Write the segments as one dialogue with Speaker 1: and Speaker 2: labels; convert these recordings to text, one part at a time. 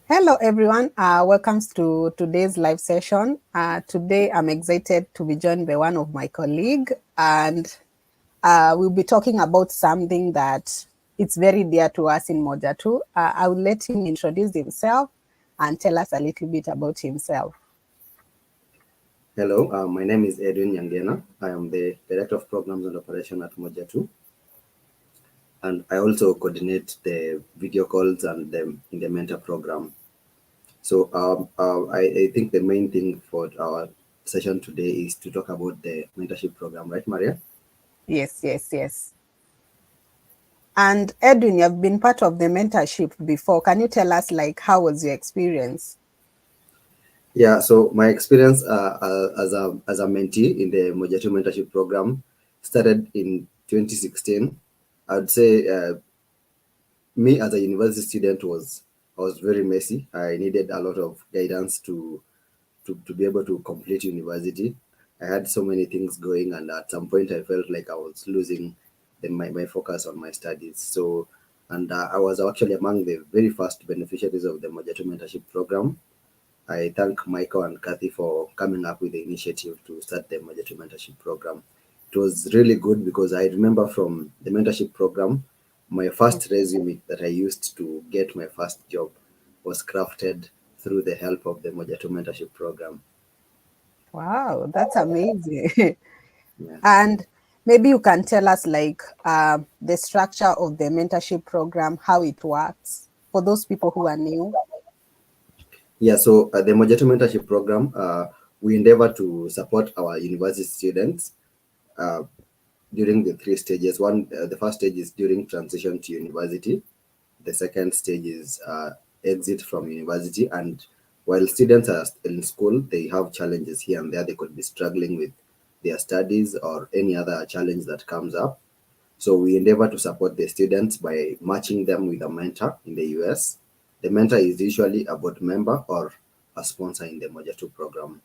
Speaker 1: Hello, everyone. Welcome to today's live session. Today, I'm excited to be joined by one of my colleagues, and we'll be talking about something that it's very dear to us in Moja too. I will let him introduce himself and tell us a little bit about himself.
Speaker 2: Hello, my name is Edwin Nyandieka. I am the Director of Programs and Operation at Moja 2, and I also coordinate the video calls and in the mentor program. So I think the main thing for our session today is to talk about the mentorship program, right, Maria?
Speaker 1: Yes, yes, yes. And Edwin, you've been part of the mentorship before. Can you tell us, like, how was your experience?
Speaker 2: Yeah, so my experience as a mentee in the Moja 2 mentorship program started in 2016. I would say me as a university student was very messy. I needed a lot of guidance to be able to complete university. I had so many things going, and at some point, I felt like I was losing my focus on my studies. So, and I was actually among the very first beneficiaries of the Moja 2 mentorship program. I thank Michael and Kathy for coming up with the initiative to start the Moja 2 mentorship program. It was really good because I remember from the mentorship program, my first resume that I used to get my first job was crafted through the help of the Moja 2 mentorship program.
Speaker 1: Wow, that's amazing.
Speaker 2: Yeah.
Speaker 1: And maybe you can tell us like the structure of the mentorship program, how it works for those people who are new.
Speaker 2: Yeah, so the Moja 2 mentorship program, we endeavor to support our university students uh, during the three stages. The first stage is during transition to university. The second stage is exit from university. And while students are in school, they have challenges here and there. They could be struggling with their studies or any other challenge that comes up. So we endeavor to support the students by matching them with a mentor in the US. The mentor is usually a board member or a sponsor in the Moja 2 program.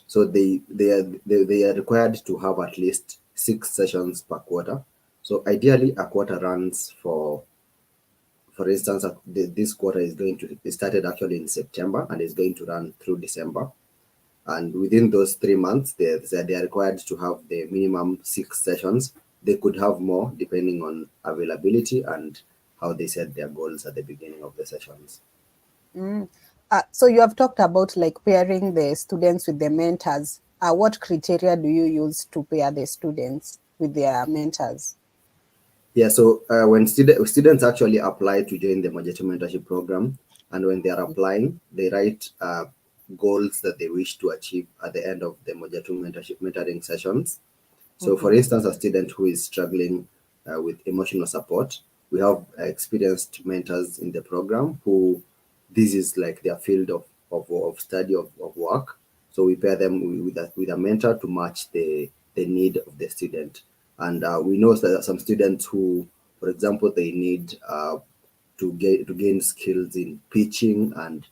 Speaker 2: So they are required to have at least 6 sessions per quarter. So ideally, a quarter runs for instance, this quarter is going to it started actually in September and is going to run through December. And within those 3 months, they are required to have the minimum 6 sessions. They could have more depending on availability and how they set their goals at the beginning of the sessions.
Speaker 1: Mm. So you have talked about like pairing the students with the mentors. What criteria do you use to pair the students with their mentors?
Speaker 2: Yeah, so when students actually apply to join the Moja 2 mentorship program, and when they are applying, they write goals that they wish to achieve at the end of the Moja 2 mentorship mentoring sessions. So, for
Speaker 1: Mm-hmm.
Speaker 2: instance, a student who is struggling with emotional support, we have experienced mentors in the program who this is like their field of study of work. So we pair them with a mentor to match the need of the student. And we know that some students who, for example, they need to gain skills in pitching and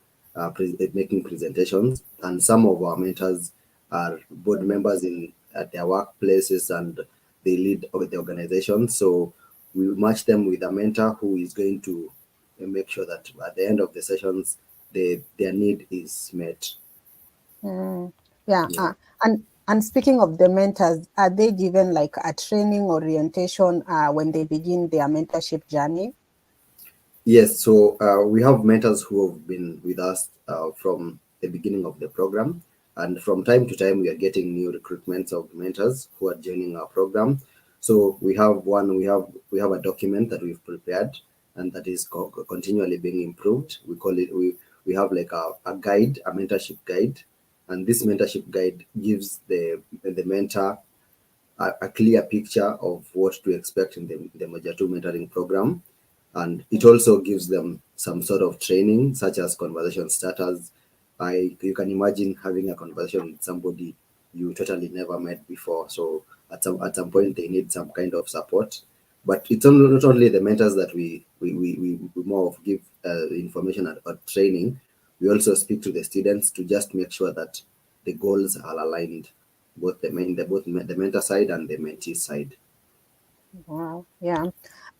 Speaker 2: making presentations. And some of our mentors are board members in at their workplaces and they lead the organization. So we match them with a mentor who is going to make sure that at the end of the sessions, their need is met.
Speaker 1: Mm. Yeah.
Speaker 2: Yeah.
Speaker 1: And speaking of the mentors, are they given like a training orientation when they begin their mentorship journey?
Speaker 2: Yes, so we have mentors who have been with us from the beginning of the program, and from time to time we are getting new recruitments of mentors who are joining our program. So we have a document that we've prepared, and that is continually being improved. We have like a guide, a mentorship guide, and this mentorship guide gives the mentor a clear picture of what to expect in the Moja 2 mentoring program. And it also gives them some sort of training, such as conversation starters. You can imagine having a conversation with somebody you totally never met before. So at some point, they need some kind of support. But it's not only the mentors that we more of give information or training. We also speak to the students to just make sure that the goals are aligned, both the mentor side and the mentee side.
Speaker 1: Wow. Yeah.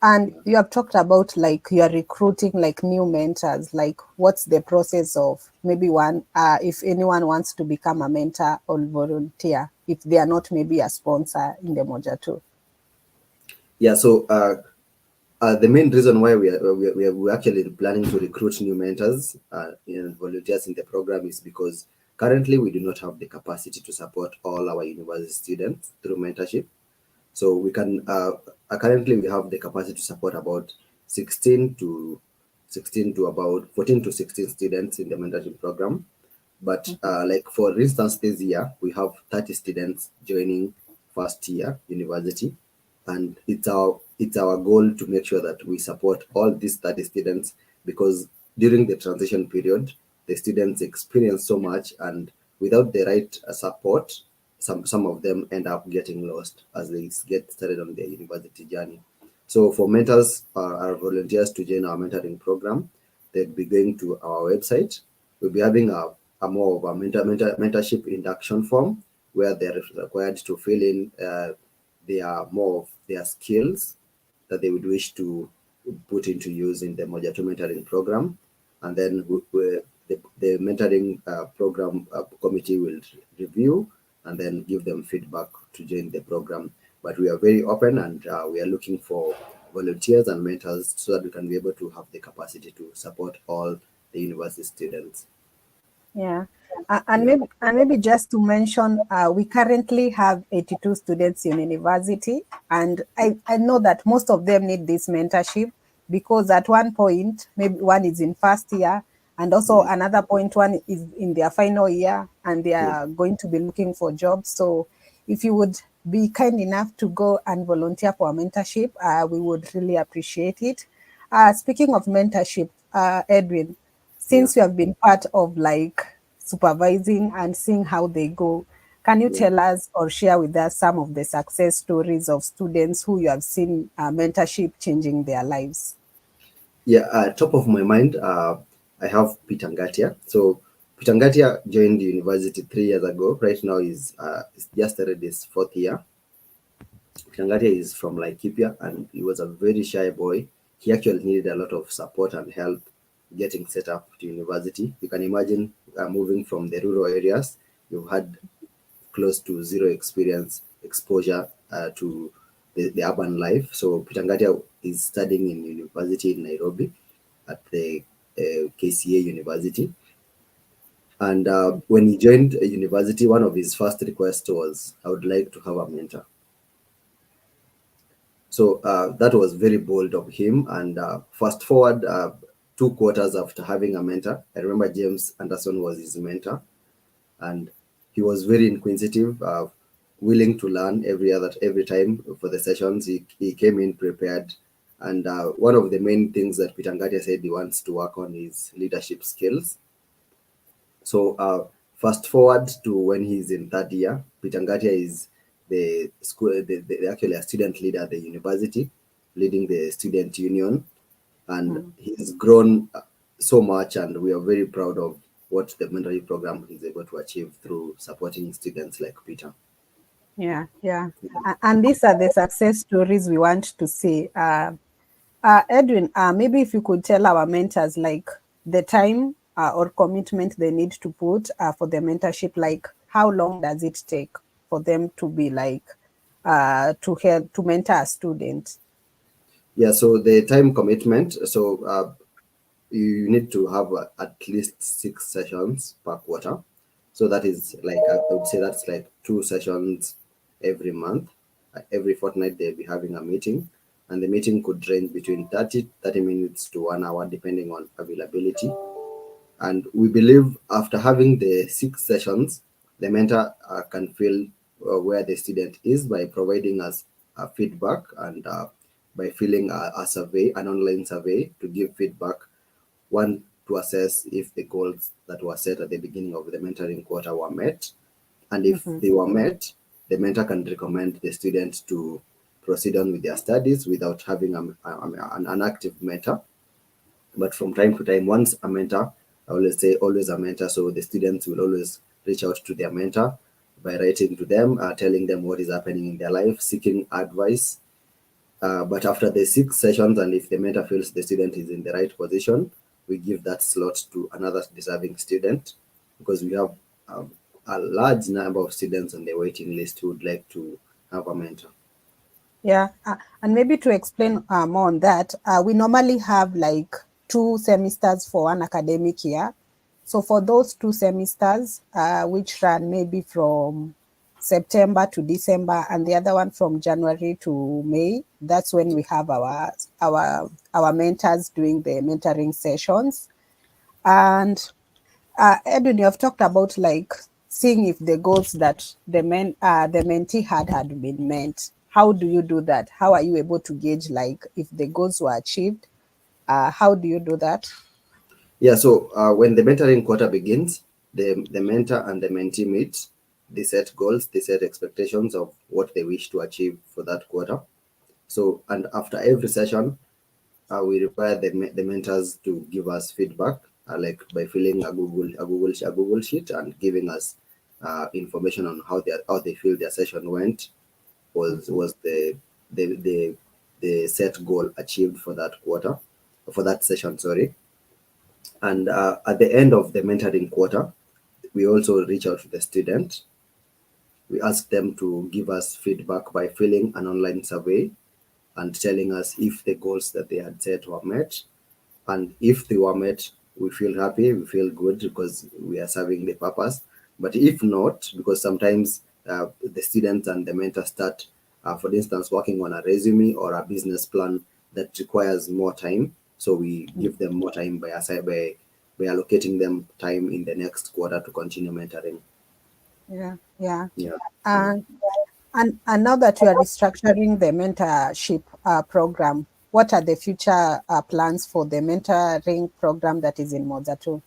Speaker 1: And you have talked about like you are recruiting like new mentors. Like, what's the process of maybe one, if anyone wants to become a mentor or volunteer, if they are not maybe a sponsor in the Moja too?
Speaker 2: Yeah, so the main reason why we're actually planning to recruit new mentors and volunteers in the program is because currently we do not have the capacity to support all our university students through mentorship. So we can currently we have the capacity to support about 16 to 16 to about 14 to 16 students in the mentorship program. But
Speaker 1: Mhm.
Speaker 2: like for instance, this year we have 30 students joining first year university, and it's our goal to make sure that we support all these 30 students, because during the transition period, the students experience so much, and without the right support, some of them end up getting lost as they get started on their university journey. So for mentors, our volunteers to join our mentoring program, they'll be going to our website. We'll be having a more of a mentorship induction form where they're required to fill in more of their skills that they would wish to put into use in the Moja 2 mentoring program. And then the mentoring program committee will review and then give them feedback to join the program. But we are very open, and we are looking for volunteers and mentors so that we can be able to have the capacity to support all the university students.
Speaker 1: Yeah.
Speaker 2: Yeah.
Speaker 1: And maybe just to mention, we currently have 82 students in university, and I know that most of them need this mentorship because at one point, maybe one is in first year, and also
Speaker 2: Mm.
Speaker 1: another point, one is in their final year, and they
Speaker 2: Yeah.
Speaker 1: are going to be looking for jobs. So if you would be kind enough to go and volunteer for a mentorship, we would really appreciate it. Speaking of mentorship, Edwin,
Speaker 2: Yeah.
Speaker 1: since you have been part of like supervising and seeing how they go, can you
Speaker 2: Yeah.
Speaker 1: tell us or share with us some of the success stories of students who you have seen mentorship changing their lives?
Speaker 2: Yeah, top of my mind, I have Peter Ngatia. So Peter Ngatia joined the university 3 years ago. Right now, he's just started his fourth year. Peter Ngatia is from Laikipia, and he was a very shy boy. He actually needed a lot of support and help getting set up to university. You can imagine moving from the rural areas. You had close to zero experience exposure to the urban life. So Peter Ngatia is studying in university in Nairobi at the KCA University. And when he joined a university, one of his first requests was, I would like to have a mentor. So that was very bold of him. And fast forward 2 quarters after having a mentor, I remember James Anderson was his mentor, and he was very inquisitive, willing to learn every time for the sessions. He came in prepared, and one of the main things that Peter Ngatia said he wants to work on is leadership skills. So fast forward to when he's in third year, Peter Ngatia is actually a student leader at the university, leading the student union, and
Speaker 1: Mm.
Speaker 2: he's grown so much, and we are very proud of what the mentorship program is able to achieve through supporting students like Peter.
Speaker 1: Yeah, yeah. And these are the success stories we want to see. Edwin, maybe if you could tell our mentors like the time or commitment they need to put for the mentorship, like how long does it take for them to be like to help to mentor a student?
Speaker 2: Yeah, so the time commitment, so you need to have at least 6 sessions per quarter. So that is like, I would say that's like 2 sessions every month. Every fortnight, they'll be having a meeting, and the meeting could range between 30 minutes to 1 hour, depending on availability. And we believe after having the 6 sessions, the mentor can feel where the student is by providing us feedback, and by filling a survey, an online survey to give feedback. One, to assess if the goals that were set at the beginning of the mentoring quarter were met. And if
Speaker 1: Mhm.
Speaker 2: they were met, the mentor can recommend the student to proceed on with their studies without having an active mentor. But from time to time, once a mentor, I always say always a mentor. So the students will always reach out to their mentor by writing to them, telling them what is happening in their life, seeking advice. But after the 6 sessions, and if the mentor feels the student is in the right position, we give that slot to another deserving student, because we have a large number of students on the waiting list who would like to have a mentor.
Speaker 1: Yeah, and maybe to explain more on that, we normally have like 2 semesters for one academic year. So for those 2 semesters, which run maybe from September to December, and the other one from January to May, that's when we have our mentors doing the mentoring sessions. And Edwin, you have talked about like seeing if the goals that the mentee had been met. How do you do that? How are you able to gauge like if the goals were achieved? How do you do that?
Speaker 2: Yeah, so when the mentoring quarter begins, the mentor and the mentee meet. They set goals, they set expectations of what they wish to achieve for that quarter. So, and after every session, we require the mentors to give us feedback, like by filling a Google sheet and giving us information on how they feel their session went. Was the set goal achieved for that quarter, for that session? Sorry. And at the end of the mentoring quarter, we also reach out to the student. We ask them to give us feedback by filling an online survey and telling us if the goals that they had set were met. And if they were met, we feel happy, we feel good because we are serving the purpose. But if not, because sometimes the students and the mentor start, for instance, working on a resume or a business plan that requires more time. So we give them more time by allocating them time in the next quarter to continue mentoring.
Speaker 1: Yeah, yeah.
Speaker 2: Yeah. Yeah.
Speaker 1: And and now that you are restructuring the mentorship program, what are the future plans for the mentoring program that is in Moja too?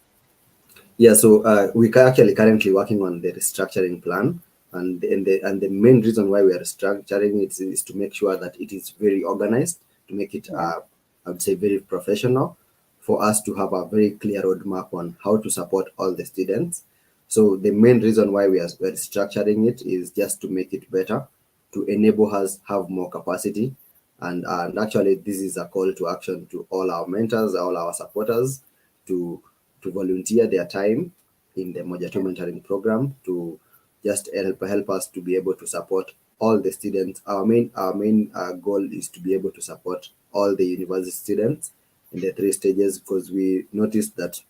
Speaker 2: Yeah, so we are actually currently working on the restructuring plan, and the main reason why we are restructuring it is to make sure that it is very organized, to make it
Speaker 1: Yeah,
Speaker 2: I would say very professional, for us to have a very clear roadmap on how to support all the students. So the main reason why we're restructuring it is just to make it better, to enable us have more capacity, and actually this is a call to action to all our mentors, all our supporters, to volunteer their time in the Moja 2 mentoring program to just help us to be able to support all the students. Our main goal is to be able to support all the university students in the 3 stages, because we noticed that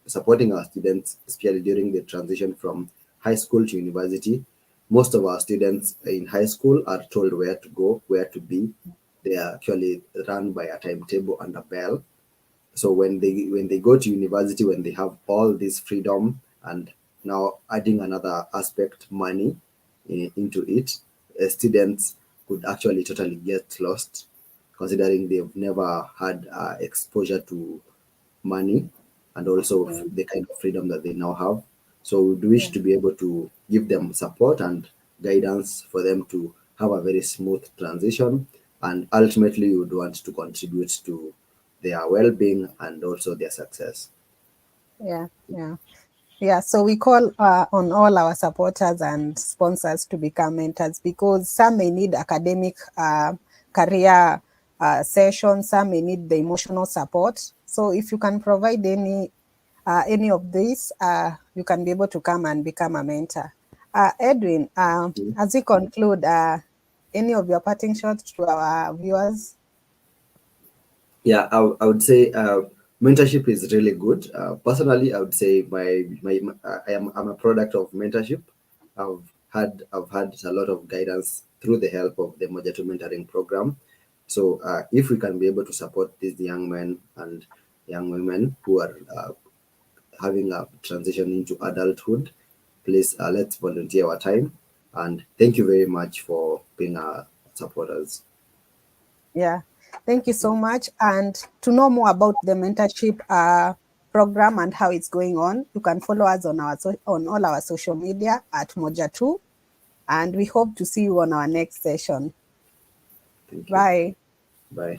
Speaker 2: supporting our students, especially during the transition from high school to university, most of our students in high school are told where to go, where to be. They are actually run by a timetable and a bell. So when they go to university, when they have all this freedom, and now adding another aspect, money, into it, students could actually totally get lost, considering they've never had exposure to money, and also
Speaker 1: yeah,
Speaker 2: the kind of freedom that they now have. So we wish
Speaker 1: yeah.
Speaker 2: to be able to give them support and guidance for them to have a very smooth transition, and ultimately we would want to contribute to their well-being and also their success.
Speaker 1: Yeah, yeah. Yeah, so we call on all our supporters and sponsors to become mentors because some may need academic career sessions, some may need the emotional support. So if you can provide any of these, you can be able to come and become a mentor. Edwin, as we conclude, any of your parting shots to our viewers?
Speaker 2: Yeah, I would say mentorship is really good. Personally, I would say I'm a product of mentorship. I've had a lot of guidance through the help of the Moja 2 mentoring program. So if we can be able to support these young men and young women who are having a transition into adulthood, please let's volunteer our time. And thank you very much for being our supporters.
Speaker 1: Yeah, thank you so much. And to know more about the mentorship program and how it's going on, you can follow us on on all our social media at Moja2. And we hope to see you on our next session.
Speaker 2: Thank you.
Speaker 1: Bye.
Speaker 2: Bye.